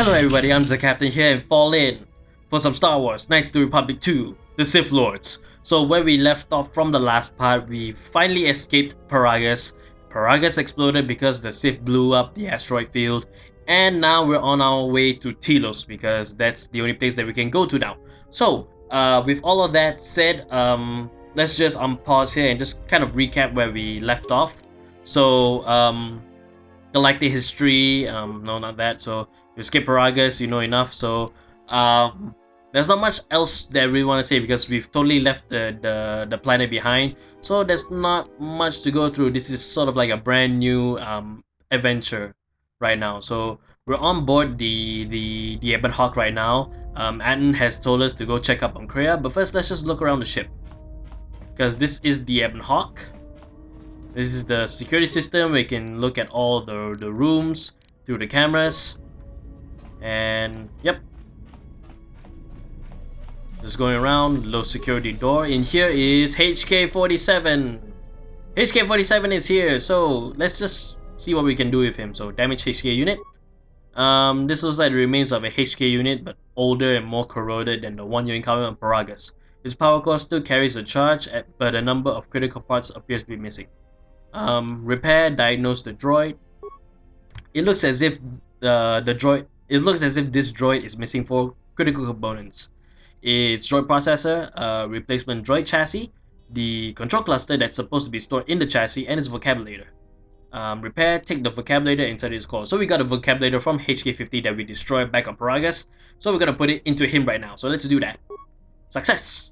Hello everybody, I'm the Captain here and fall in for some Star Wars Knights of the Republic 2, The Sith Lords. So where we left off from the last part, we finally escaped Paragus. Paragus exploded because the Sith blew up the asteroid field, and now we're on our way to Telos because that's the only place that we can go to now. So, with all of that said, let's just pause here and just kind of recap where we left off. So, galactic history, no, not that. So you skip Paragus, you know enough. So there's not much else that we want to say because we've totally left the planet behind. So there's not much to go through. This is sort of like a brand new adventure right now. So we're on board the Ebon Hawk right now. Atten has told us to go check up on Kreia, but first let's just look around the ship because this is the Ebon Hawk. This is the security system. We can look at all the rooms through the cameras. And yep. Just going around, low security door. In here is HK-47. HK-47 is here, so let's just see what we can do with him. So damage HK unit. This looks like the remains of a HK unit, but older and more corroded than the one you encountered on Paragus. His power core still carries a charge, but a number of critical parts appears to be missing. Repair, diagnose the droid. It looks as if this droid is missing 4 critical components. Its droid processor, replacement droid chassis, the control cluster that's supposed to be stored in the chassis, and its vocabulator. Repair, take the vocabulator inside its core. So we got a vocabulator from HK-50 that we destroyed back on Paragus. So we're gonna put it into him right now. So let's do that. Success!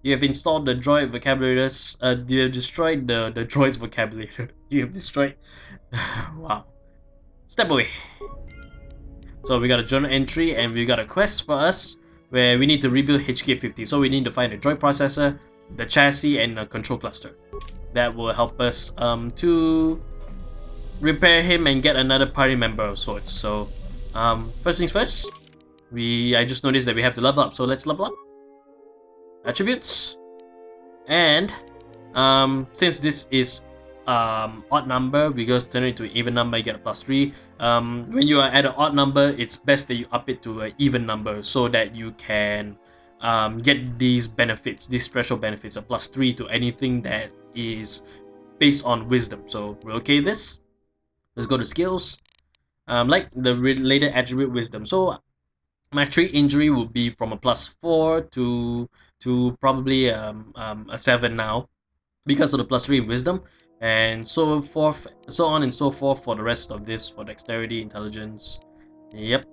You have installed the droid vocabulators. You have destroyed the droid's vocabulator. You have destroyed. Wow. Step away. So we got a journal entry and we got a quest for us where we need to rebuild HK-50. So we need to find the droid processor, the chassis, and a control cluster. That will help us to repair him and get another party member of sorts. So first things first. I just noticed that we have to level up. So let's level up. Attributes, and since this is odd number, we go turn it to an even number, you get a +3. When you are at an odd number, it's best that you up it to an even number so that you can get these benefits, these special benefits, a +3 to anything that is based on wisdom. So we're okay with this. Let's go to skills. Like the related attribute wisdom. So my 3 injury will be from a +4 to probably a 7 now because of the +3 in wisdom, and so forth, so on and so forth for the rest of this, for dexterity, intelligence. Yep.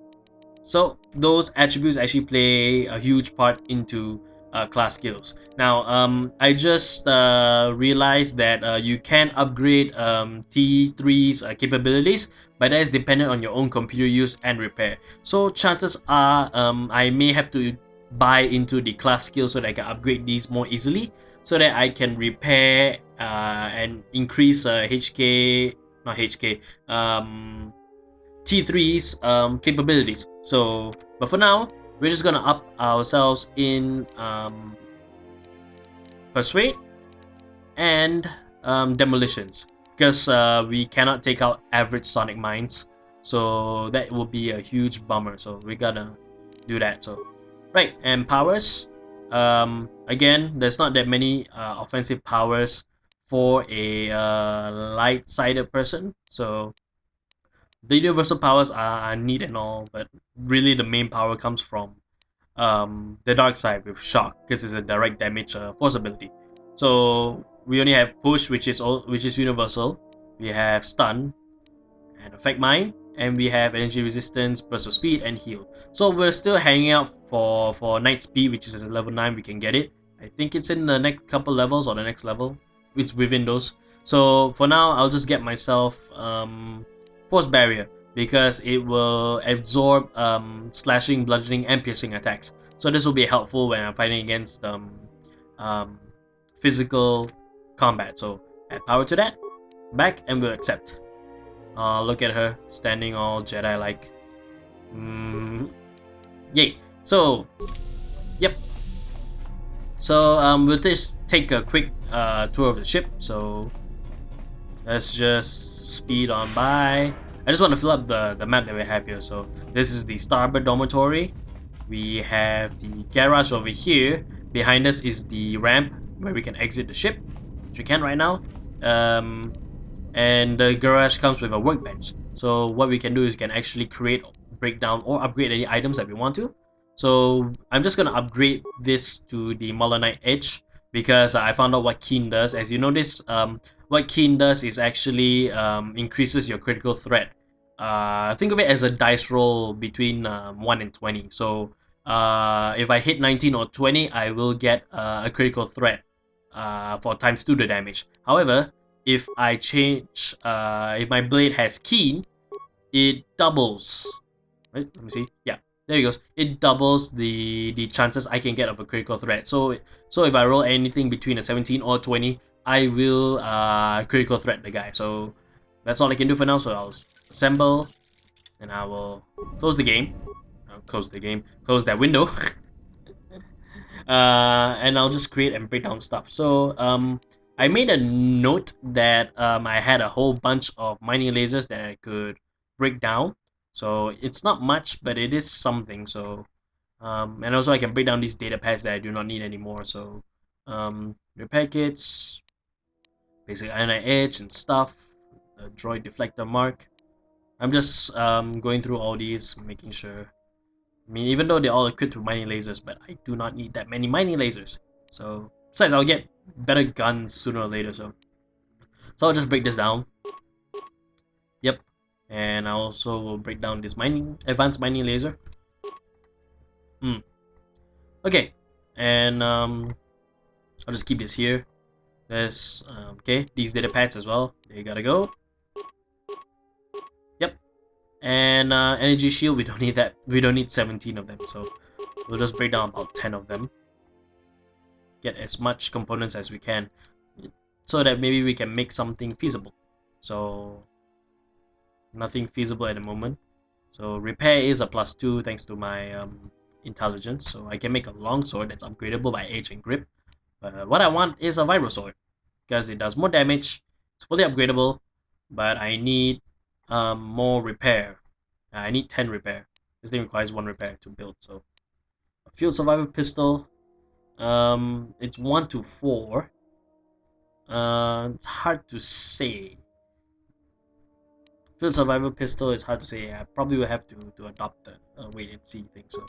So those attributes actually play a huge part into class skills. Now I just realized that you can upgrade T3's capabilities, but that is dependent on your own computer use and repair. So chances are I may have to buy into the class skills so that I can upgrade these more easily, so that I can repair and increase T3's capabilities. So, but for now, we're just gonna up ourselves in persuade and demolitions, because we cannot take out average sonic mines, so that will be a huge bummer. So we gotta do that. So right, and powers. Again, there's not that many offensive powers for a light-sided person. So the universal powers are neat and all, but really the main power comes from the dark side with shock, because it's a direct damage force ability. So we only have push, which is universal. We have stun and affect mine, and we have energy resistance, burst of speed, and heal. So we're still hanging out for night speed, which is at level 9. We can get it. I think it's in the next couple levels or the next level. It's within those. So for now, I'll just get myself force barrier, because it will absorb slashing, bludgeoning, and piercing attacks. So this will be helpful when I'm fighting against physical combat. So add power to that. Back, and we'll accept. Look at her standing all Jedi-like. Yay! So, yep. So we'll just take a quick tour of the ship. So let's just speed on by. I just want to fill up the map that we have here. So This is the starboard dormitory. We have the garage over here. Behind us is the ramp where we can exit the ship, which we can right now. And the garage comes with a workbench. So what we can do is we can actually create, break down, or upgrade any items that we want to. So I'm just gonna upgrade this to the Molonite Edge because I found out what Keen does. As you notice, what Keen does is actually increases your critical threat. Think of it as a dice roll between 1 and 20. So if I hit 19 or 20, I will get a critical threat for times 2 the damage. However, if I change, if my blade has Keen, it doubles. Right? Let me see. Yeah, there it goes. It doubles the chances I can get of a critical threat. So if I roll anything between a 17 or 20, I will critical threat the guy. So that's all I can do for now. So I'll assemble, and I will close the game. Close the game. Close that window. And I'll just create and break down stuff. So I made a note that I had a whole bunch of mining lasers that I could break down. So it's not much, but it is something. So and also I can break down these data pads that I do not need anymore. So repair kits, basic ionite edge and stuff, a droid deflector mark. I'm just going through all these, making sure. I mean, even though they're all equipped with mining lasers, but I do not need that many mining lasers. So, besides, I'll get better guns sooner or later. So I'll just break this down. Yep, and I also will break down this advanced mining laser. Okay, and I'll just keep this here. There's okay, these data pads as well. They gotta go. Yep, and energy shield. We don't need that. We don't need 17 of them. So we'll just break down about 10 of them. Get as much components as we can, so that maybe we can make something feasible. So nothing feasible at the moment. So repair is a +2 thanks to my intelligence. So I can make a longsword that's upgradable by edge and grip. But what I want is a vibro sword because it does more damage. It's fully upgradable, but I need more repair. I need 10 repair. This thing requires 1 repair to build. So a field survivor pistol. It's 1 to 4. It's hard to say. Field survivor pistol is hard to say. I probably will have to adopt the wait and see thing. So,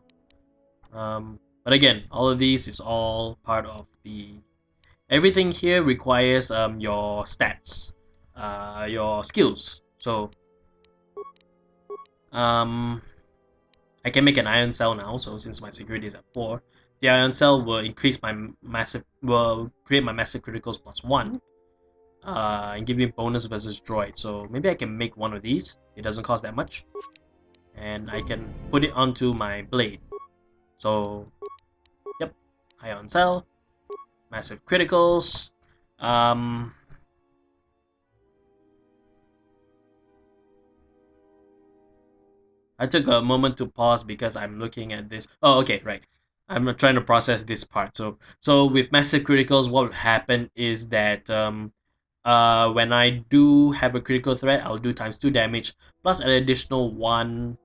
but again, all of these is all part of the. Everything here requires your stats, your skills. So, I can make an iron cell now. So since my security is at 4. The iron cell will increase my create my massive criticals +1, and give me bonus versus droid. So maybe I can make one of these. It doesn't cost that much, and I can put it onto my blade. So, yep, ion cell, massive criticals. I took a moment to pause because I'm looking at this. Oh, okay, right. I'm trying to process this part. So with massive criticals, what would happen is that when I do have a critical threat, I'll do times 2 damage plus an additional 1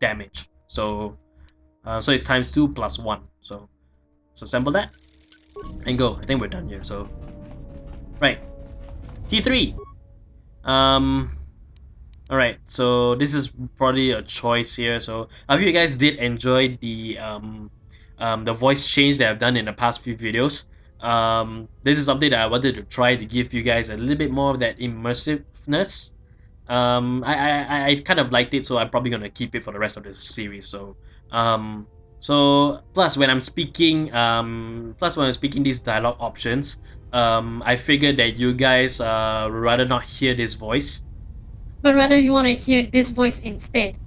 damage. So so it's times 2 plus 1. So assemble that and go. I think we're done here. So right, T3. Alright, so this is probably a choice here. So I hope you guys did enjoy the voice change that I've done in the past few videos. This is something that I wanted to try to give you guys a little bit more of that immersiveness. I kind of liked it, so I'm probably gonna keep it for the rest of the series. So plus when I'm speaking these dialogue options, I figured that you guys would rather not hear this voice, but rather you want to hear this voice instead.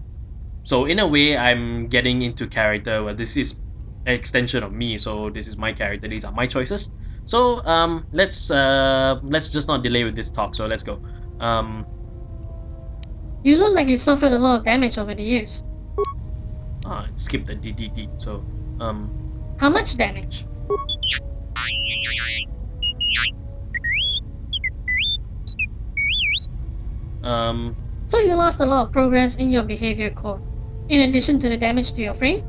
So in a way, I'm getting into character. Well, this is an extension of me, so this is my character. These are my choices. So let's just not delay with this talk. So let's go. You look like you suffered a lot of damage over the years. Skip the DDD. So how much damage? So you lost a lot of programs in your behavior core, in addition to the damage to your frame?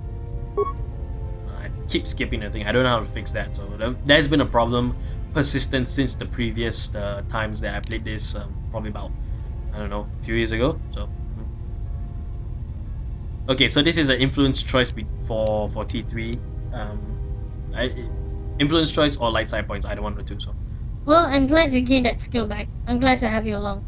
I keep skipping the thing. I don't know how to fix that. So there's been a problem persistent since the previous times that I played this, probably about, I don't know, a few years ago. So okay, so this is an influence choice for T3. Influence choice or light side points, either one or two. So Well, I'm glad you gained that skill back. I'm glad to have you along.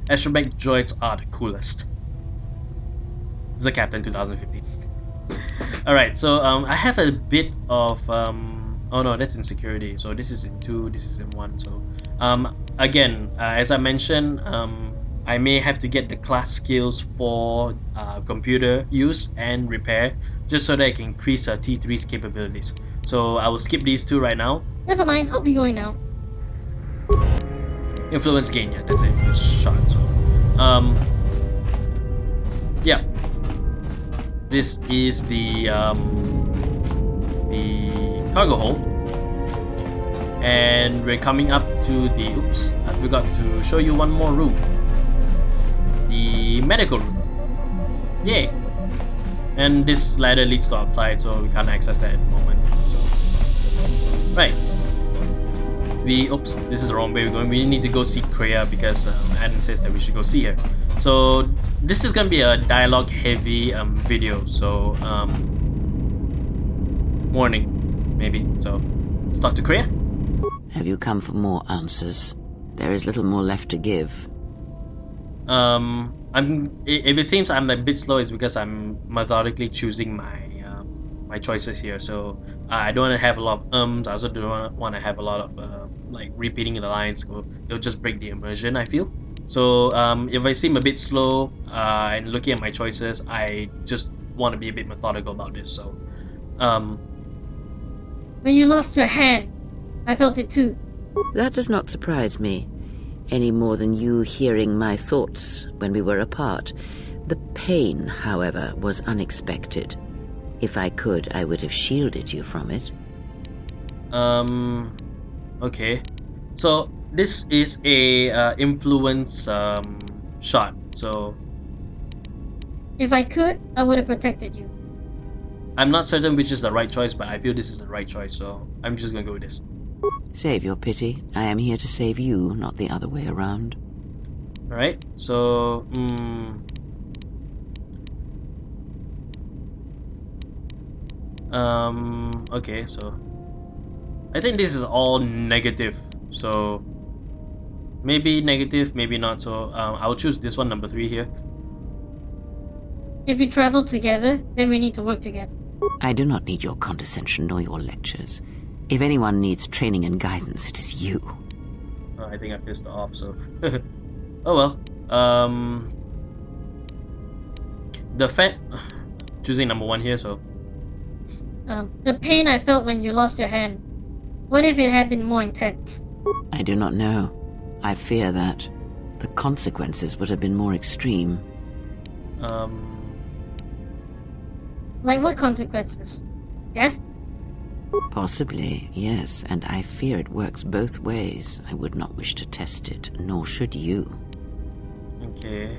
astromech droids are the coolest. The Captain 2015. Alright, so I have a bit of oh no, that's in security. So this is in 2, this is in 1. So again, as I mentioned, I may have to get the class skills for computer use and repair, just so that I can increase T3's capabilities. So I will skip these two right now. Never mind, I'll be going now. Influence gain, yeah, that's it. Just shot. So yeah, this is the cargo hold, and we're coming up to the oops, I forgot to show you one more room, the medical room. Yay. And this ladder leads to outside, so we can't access that at the moment. So right, oops, this is the wrong way we're going. We need to go see Kreia because Adam says that we should go see her. So this is gonna be a dialogue heavy video, so warning maybe. So let's talk to Kreia. Have you come for more answers? There is little more left to give. If it seems I'm a bit slow, it's because I'm methodically choosing my choices here. So I don't want to have a lot of I also don't want to have a lot of like repeating the lines. It'll just break the immersion, I feel. So if I seem a bit slow and looking at my choices, I just want to be a bit methodical about this. So When you lost your hand, I felt it too. That does not surprise me, any more than you hearing my thoughts when we were apart. The pain, however, was unexpected. If I could, I would have shielded you from it. Okay. So this is a influence shot. So If I could, I would have protected you. I'm not certain which is the right choice, but I feel this is the right choice, so I'm just gonna go with this. Save your pity. I am here to save you, not the other way around. Alright, so okay, so I think this is all negative, so maybe negative, maybe not. So I'll choose this one, number 3 here. If we travel together, then we need to work together. I do not need your condescension nor your lectures. If anyone needs training and guidance, it is you. I think I pissed off, so oh well. Choosing number 1 here, so The pain I felt when you lost your hand. What if it had been more intense? I do not know. I fear that the consequences would have been more extreme. Like what consequences? Death? Possibly, yes, and I fear it works both ways. I would not wish to test it, nor should you. Okay.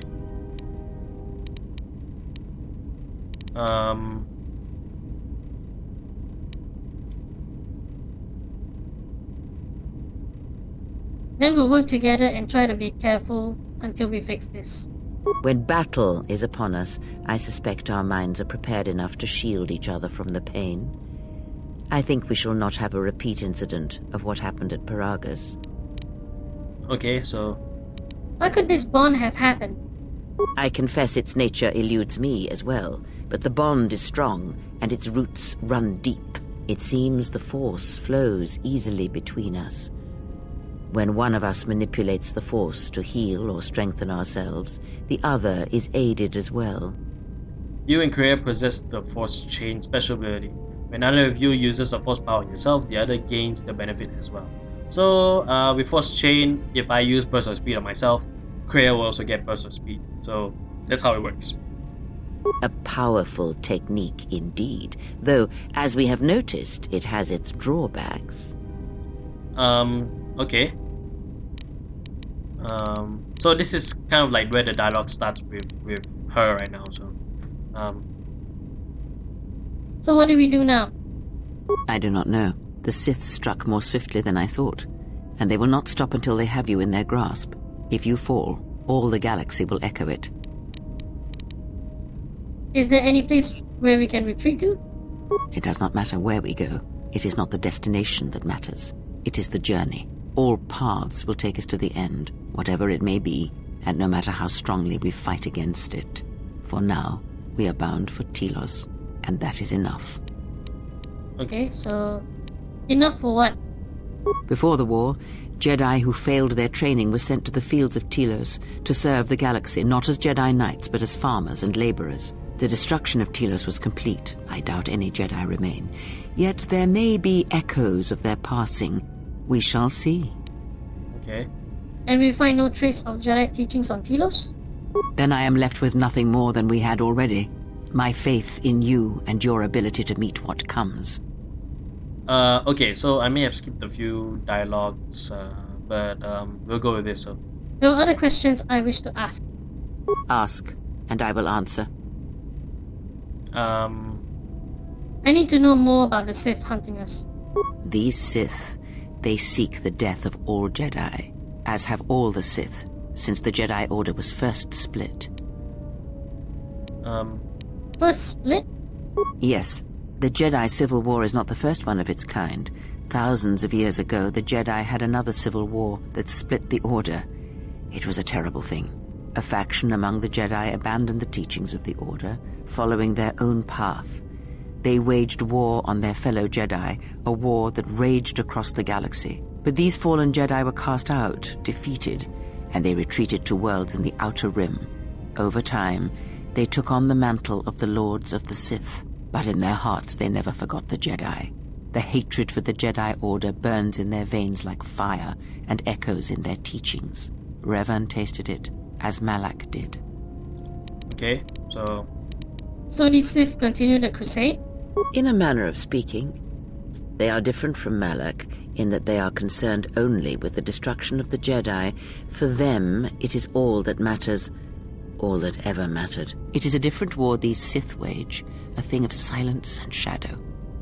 Then we'll work together and try to be careful until we fix this. When battle is upon us, I suspect our minds are prepared enough to shield each other from the pain. I think we shall not have a repeat incident of what happened at Paragas. Okay, so How could this bond have happened? I confess its nature eludes me as well, but the bond is strong, and its roots run deep. It seems the force flows easily between us. When one of us manipulates the force to heal or strengthen ourselves, the other is aided as well. you and Kreia possess the Force Chain special ability. When either of you uses the Force power on yourself, the other gains the benefit as well. So with Force Chain, if I use Burst of Speed on myself, Kreia will also get Burst of Speed. So that's how it works. A powerful technique indeed, though, as we have noticed, it has its drawbacks. Okay. So this is kind of like where the dialogue starts with her right now. So what do we do now? I do not know. The Sith struck more swiftly than I thought, and they will not stop until they have you in their grasp. If you fall, all the galaxy will echo it. Is there any place where we can retreat to? It does not matter where we go. It is not the destination that matters. It is the journey. All paths will take us to the end, whatever it may be, and no matter how strongly we fight against it. For now, we are bound for Telos, and that is enough. Okay, so enough for what? Before the war, Jedi who failed their training were sent to the fields of Telos to serve the galaxy, not as Jedi Knights, but as farmers and laborers. The destruction of Telos was complete. I doubt any Jedi remain. Yet there may be echoes of their passing. We shall see. Okay. And we find no trace of Jedi teachings on Telos? Then I am left with nothing more than we had already. My faith in you and your ability to meet what comes. Okay, so I may have skipped a few dialogues, but we'll go with this. So, There are other questions I wish to ask. Ask, and I will answer. I need to know more about the Sith hunting us. These Sith, they seek the death of all Jedi, as have all the Sith, since the Jedi Order was first split. First split? Yes, the Jedi Civil War is not the first one of its kind. Thousands of years ago, the Jedi had another civil war that split the Order. It was a terrible thing. A faction among the Jedi abandoned the teachings of the Order, following their own path. They waged war on their fellow Jedi, a war that raged across the galaxy. But these fallen Jedi were cast out, defeated, and they retreated to worlds in the Outer Rim. Over time, they took on the mantle of the Lords of the Sith, but in their hearts they never forgot the Jedi. The hatred for the Jedi Order burns in their veins like fire and echoes in their teachings. Revan tasted it, as Malak did. okay, so So the Sith continue the crusade? In a manner of speaking, they are different from Malak in that they are concerned only with the destruction of the Jedi. For them, it is all that matters, all that ever mattered. It is a different war these Sith wage, a thing of silence and shadow.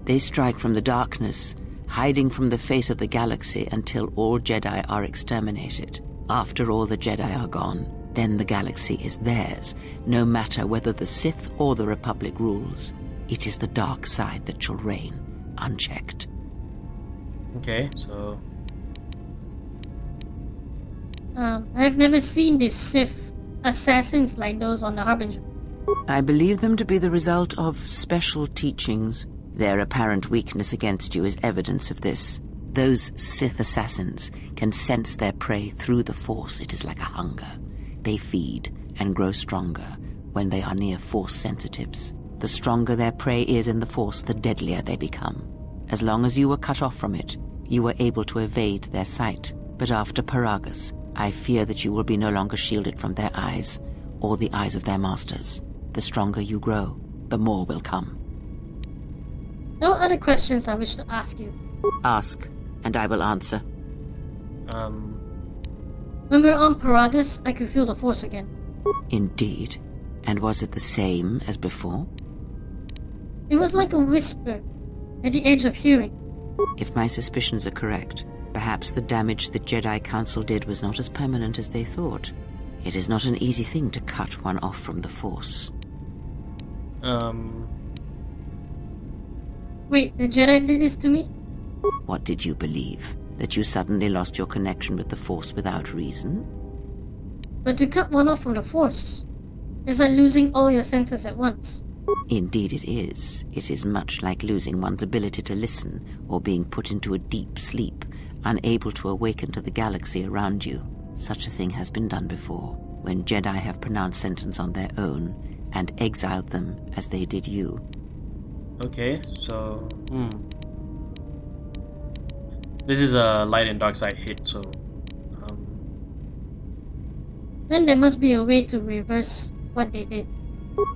They strike from the darkness, hiding from the face of the galaxy until all Jedi are exterminated. After all the Jedi are gone, then the galaxy is theirs, no matter whether the Sith or the Republic rules. It is the dark side that shall reign, unchecked. okay, so I've never seen these Sith assassins like those on the Harbinger. I believe them to be the result of special teachings. Their apparent weakness against you is evidence of this. Those Sith assassins can sense their prey through the Force. It is like a hunger. They feed and grow stronger when they are near Force sensitives. The stronger their prey is in the Force, the deadlier they become. As long as you were cut off from it, you were able to evade their sight. But after Paragus, I fear that you will be no longer shielded from their eyes, or the eyes of their masters. The stronger you grow, the more will come. No other questions I wish to ask you. Ask, and I will answer. When we were on Paragus, I could feel the Force again. Indeed. And was it the same as before? It was like a whisper, at the edge of hearing. If my suspicions are correct, perhaps the damage the Jedi Council did was not as permanent as they thought. It is not an easy thing to cut one off from the Force. Wait, the Jedi did this to me? What did you believe? That you suddenly lost your connection with the Force without reason? But to cut one off from the Force is like losing all your senses at once. Indeed it is. It is much like losing one's ability to listen or being put into a deep sleep, unable to awaken to the galaxy around you. Such a thing has been done before, when Jedi have pronounced sentence on their own and exiled them as they did you. okay, so this is a light and dark side hit, so Then there must be a way to reverse what they did.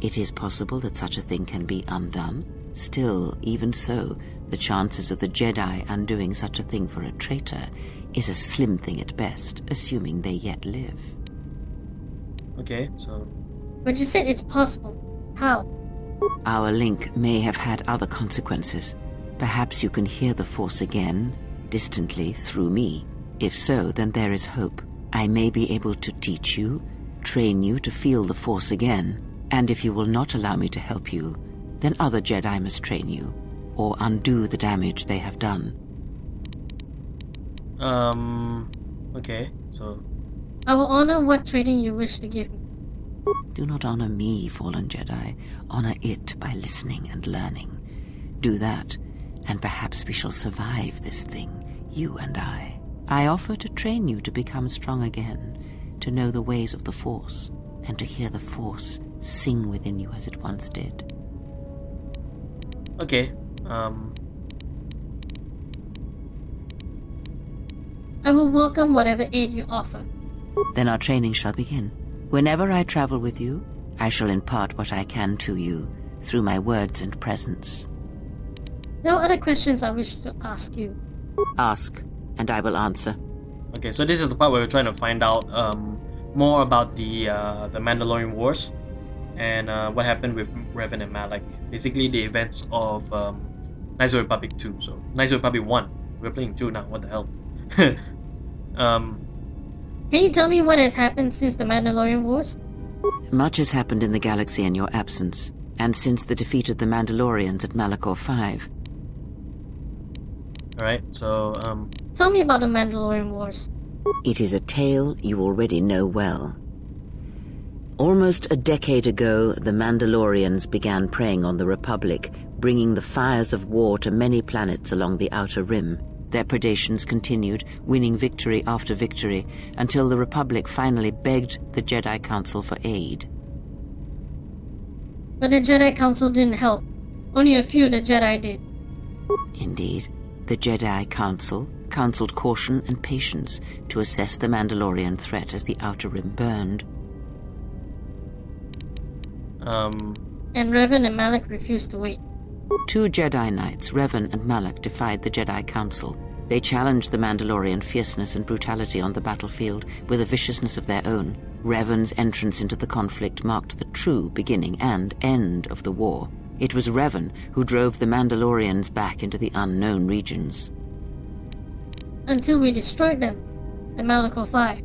It is possible that such a thing can be undone. Still, even so, the chances of the Jedi undoing such a thing for a traitor is a slim thing at best, assuming they yet live. Okay, so But you said it's possible. How? Our link may have had other consequences. Perhaps you can hear the Force again, distantly, through me. If so, then there is hope. I may be able to teach you, train you to feel the Force again, and if you will not allow me to help you, then other Jedi must train you, or undo the damage they have done. okay, so I will honor what training you wish to give me. Do not honor me, fallen Jedi. Honor it by listening and learning. Do that, and perhaps we shall survive this thing, you and I. I offer to train you to become strong again, to know the ways of the Force, and to hear the Force sing within you as it once did. okay, I will welcome whatever aid you offer. Then our training shall begin. Whenever I travel with you, I shall impart what I can to you, through my words and presence. No other questions I wish to ask you. Ask, and I will answer. okay. So this is the part where we're trying to find out more about the Mandalorian Wars and what happened with Revan and Malak. Basically, the events of Knights of the Republic 2. So Knights of the Republic 1. We're playing 2 now. What the hell? Can you tell me what has happened since the Mandalorian Wars? Much has happened in the galaxy in your absence, and since the defeat of the Mandalorians at Malachor 5. Alright, so Tell me about the Mandalorian Wars. It is a tale you already know well. Almost a decade ago, the Mandalorians began preying on the Republic, bringing the fires of war to many planets along the Outer Rim. Their predations continued, winning victory after victory, until the Republic finally begged the Jedi Council for aid. But the Jedi Council didn't help. Only a few of the Jedi did. Indeed, the Jedi Council counseled caution and patience to assess the Mandalorian threat as the Outer Rim burned. And Revan and Malak refused to wait. 2 Jedi Knights, Revan and Malak, defied the Jedi Council. They challenged the Mandalorian fierceness and brutality on the battlefield with a viciousness of their own. Revan's entrance into the conflict marked the true beginning and end of the war. It was Revan who drove the Mandalorians back into the unknown regions. Until we destroyed them at Malachor 5.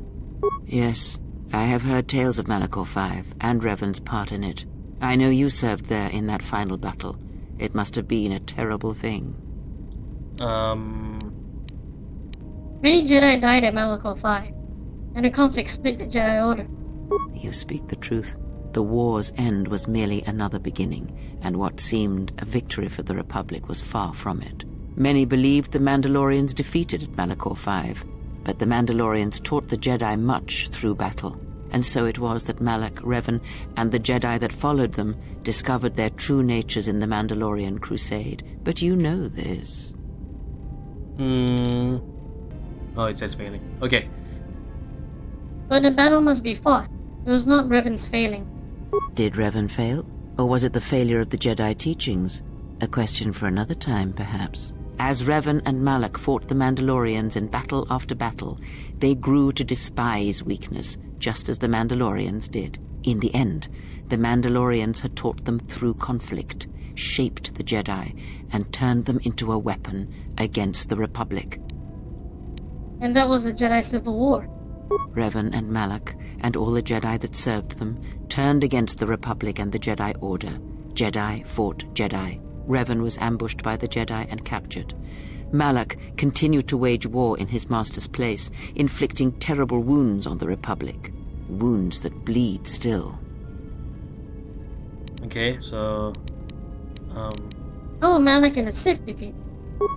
Yes, I have heard tales of Malachor 5 and Revan's part in it. I know you served there in that final battle. It must have been a terrible thing. Many Jedi died at Malachor 5, and the conflict split the Jedi Order. You speak the truth. The war's end was merely another beginning, and what seemed a victory for the Republic was far from it. Many believed the Mandalorians defeated at Malachor 5, but the Mandalorians taught the Jedi much through battle. And so it was that Malak, Revan, and the Jedi that followed them discovered their true natures in the Mandalorian crusade. But you know this. Oh, it says failing. Okay. But the battle must be fought. It was not Revan's failing. Did Revan fail? Or was it the failure of the Jedi teachings? A question for another time, perhaps. As Revan and Malak fought the Mandalorians in battle after battle, they grew to despise weakness, just as the Mandalorians did. In the end, the Mandalorians had taught them through conflict, shaped the Jedi, and turned them into a weapon against the Republic. And that was the Jedi Civil War. Revan and Malak, and all the Jedi that served them, turned against the Republic and the Jedi Order. Jedi fought Jedi. Revan was ambushed by the Jedi and captured. Malak continued to wage war in his master's place, inflicting terrible wounds on the Republic. Wounds that bleed still. Okay, so How will Malak and the Sith defeat?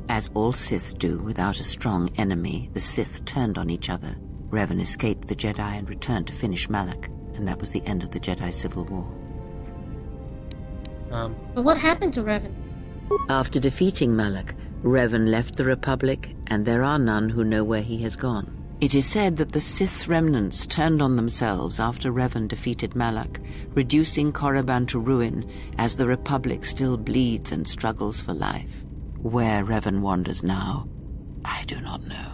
As all Sith do, without a strong enemy, the Sith turned on each other. Revan escaped the Jedi and returned to finish Malak, and that was the end of the Jedi Civil War. But what happened to Revan? After defeating Malak, Revan left the Republic, and there are none who know where he has gone. It is said that the Sith remnants turned on themselves after Revan defeated Malak, reducing Korriban to ruin as the Republic still bleeds and struggles for life. Where Revan wanders now, I do not know.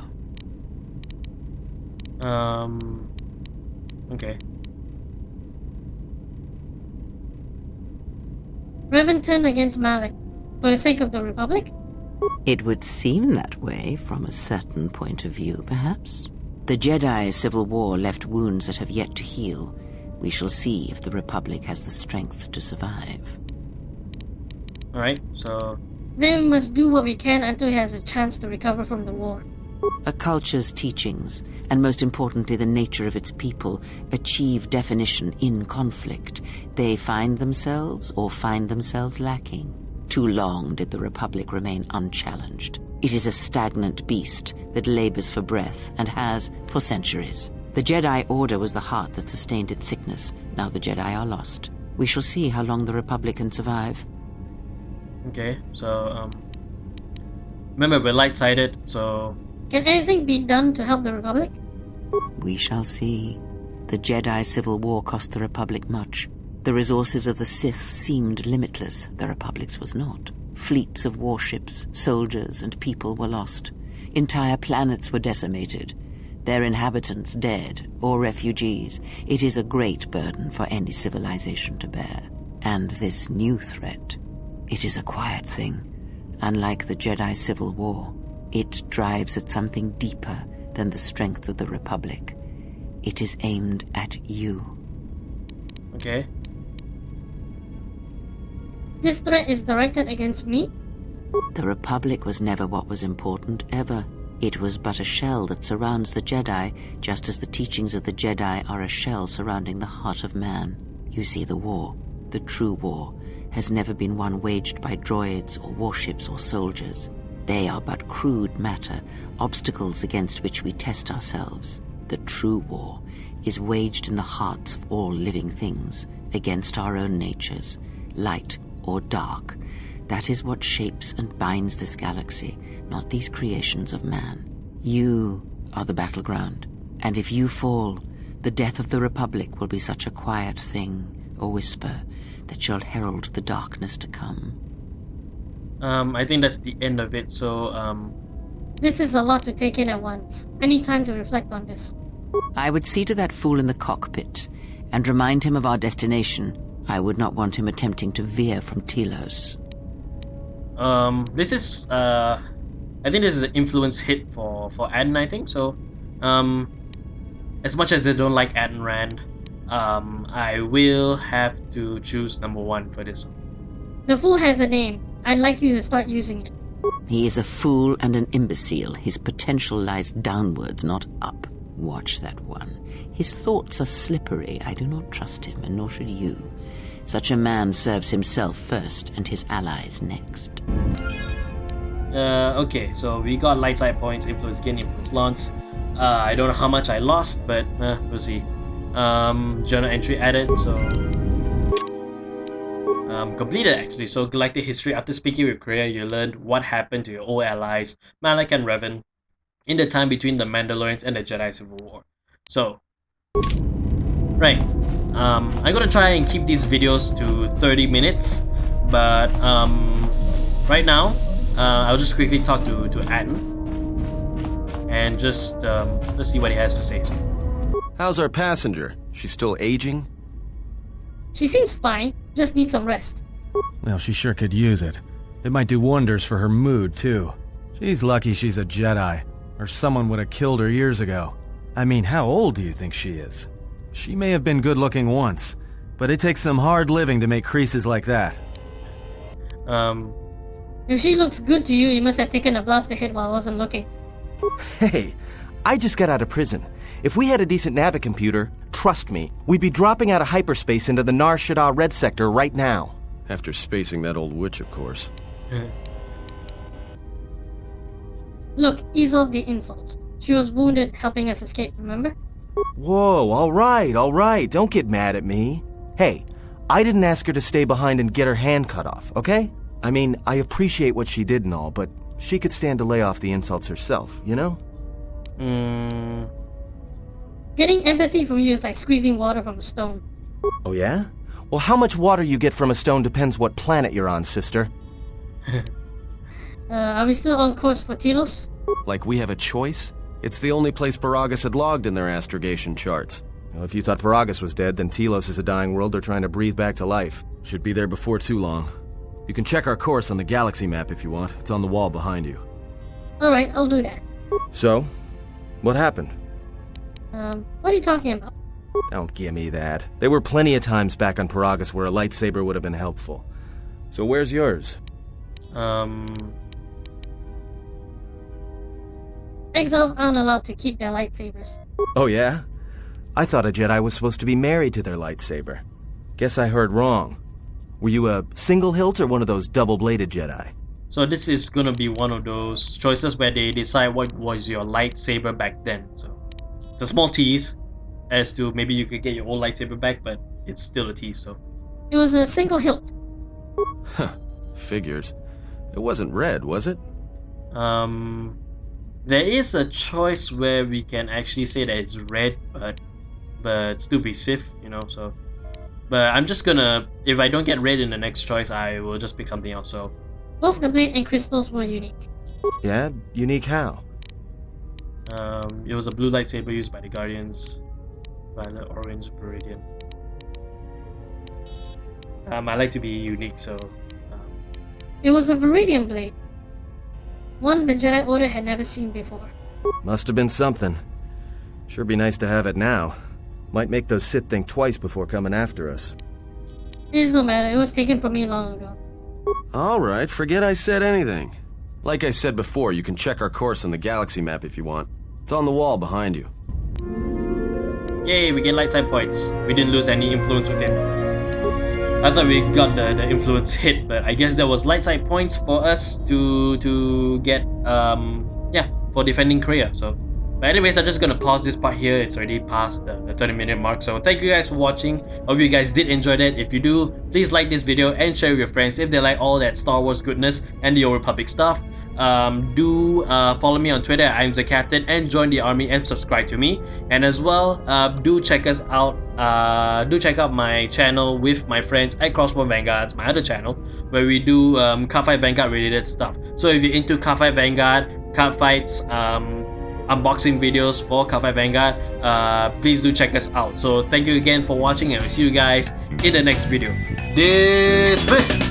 Okay. Revan turned against Malak for the sake of the Republic? It would seem that way from a certain point of view, perhaps. The Jedi Civil War left wounds that have yet to heal. We shall see if the Republic has the strength to survive. Alright, so... Then we must do what we can until he has a chance to recover from the war. A culture's teachings, and most importantly the nature of its people, achieve definition in conflict. They find themselves or find themselves lacking. Too long did the Republic remain unchallenged. It is a stagnant beast that labors for breath and has for centuries. The Jedi Order was the heart that sustained its sickness. Now the Jedi are lost. We shall see how long the Republic can survive. Okay, so, remember, we're light-sided, so... Can anything be done to help the Republic? We shall see. The Jedi Civil War cost the Republic much. The resources of the Sith seemed limitless. The Republic's was not. Fleets of warships, soldiers, and people were lost. Entire planets were decimated. Their inhabitants dead or refugees. It is a great burden for any civilization to bear. And this new threat, it is a quiet thing. Unlike the Jedi Civil War, it drives at something deeper than the strength of the Republic. It is aimed at you. Okay. This threat is directed against me? The Republic was never what was important, ever. It was but a shell that surrounds the Jedi, just as the teachings of the Jedi are a shell surrounding the heart of man. You see, the war, the true war, has never been one waged by droids or warships or soldiers. They are but crude matter, obstacles against which we test ourselves. The true war is waged in the hearts of all living things, against our own natures, light or dark. That is what shapes and binds this galaxy, not these creations of man. You are the battleground, and if you fall, the death of the Republic will be such a quiet thing, a whisper, that shall herald the darkness to come. I think that's the end of it, so, This is a lot to take in at once. I need time to reflect on this. I would see to that fool in the cockpit, and remind him of our destination. I would not want him attempting to veer from Telos. This is, I think this is an influence hit for Aden, I think, so, as much as they don't like Aden Rand, I will have to choose number 1 for this one. The fool has a name. I'd like you to start using it. He is a fool and an imbecile. His potential lies downwards, not up. Watch that one. His thoughts are slippery. I do not trust him, and nor should you. Such a man serves himself first, and his allies next. Okay, so we got light side points, influence gain, influence loss. I don't know how much I lost, but we'll see. Journal entry added, so... completed actually. So galactic history. After speaking with Kreia, you learned what happened to your old allies, Malak and Revan, in the time between the Mandalorians and the Jedi Civil War. So, right. I'm gonna try and keep these videos to 30 minutes, but right now, I'll just quickly talk to Aden and just let's see what he has to say. How's our passenger? She's still aging? She seems fine, just needs some rest. Well, she sure could use it. It might do wonders for her mood, too. She's lucky she's a Jedi, or someone would have killed her years ago. I mean, how old do you think she is? She may have been good-looking once, but it takes some hard living to make creases like that. If she looks good to you, you must have taken a blaster hit while I wasn't looking. Hey, I just got out of prison. If we had a decent navicomputer, trust me, we'd be dropping out of hyperspace into the Nar Shaddaa Red Sector right now. After spacing that old witch, of course. Look, ease off the insults. She was wounded helping us escape, remember? Whoa, all right, don't get mad at me. Hey, I didn't ask her to stay behind and get her hand cut off, okay? I mean, I appreciate what she did and all, but she could stand to lay off the insults herself, you know? Hmm. Getting empathy from you is like squeezing water from a stone. Oh yeah? Well, how much water you get from a stone depends what planet you're on, sister. Are we still on course for Telos? Like we have a choice? It's the only place Paragus had logged in their astrogation charts. Well, if you thought Paragus was dead, then Telos is a dying world they're trying to breathe back to life. Should be there before too long. You can check our course on the galaxy map if you want. It's on the wall behind you. Alright, I'll do that. So, what happened? What are you talking about? Don't give me that. There were plenty of times back on Paragus where a lightsaber would have been helpful. So where's yours? Exiles aren't allowed to keep their lightsabers. Oh yeah? I thought a Jedi was supposed to be married to their lightsaber. Guess I heard wrong. Were you a single hilt or one of those double-bladed Jedi? So this is gonna be one of those choices where they decide what was your lightsaber back then. So it's a small tease as to maybe you could get your old lightsaber back, but it's still a tease. So It was a single hilt. Huh. Figures. It wasn't red, was it? there is a choice where we can actually say that it's red, but still be Sith, you know. So, but I'm just gonna, if I don't get red in the next choice, I will just pick something else. So Both the blade and crystals were unique. Yeah? Unique how? it was a blue lightsaber used by the Guardians, violet, orange, Viridian. I like to be unique, so It was a Viridian blade. One the Jedi Order had never seen before. Must have been something. Sure be nice to have it now. Might make those Sith think twice before coming after us. It is no matter, it was taken from me long ago. Alright, forget I said anything. Like I said before, you can check our course on the galaxy map if you want. It's on the wall behind you. yay, we get light side points. We didn't lose any influence with him. I thought we got the influence hit, but I guess there was light side points for us to get for defending Kreia. So, but anyways, I'm just gonna pause this part here. It's already past the 30-minute mark. So thank you guys for watching. Hope you guys did enjoy that. If you do, please like this video and share with your friends if they like all that Star Wars goodness and the Old Republic stuff. Do follow me on Twitter at I'm the Captain and join the army and subscribe to me. And as well, do check us out. Do check out my channel with my friends at Crossbow Vanguard, my other channel, where we do Card Fight Vanguard related stuff. So if you're into Card Fight Vanguard, card fights, unboxing videos for Card Fight Vanguard, please do check us out. So thank you again for watching, and we'll see you guys in the next video. Dismiss!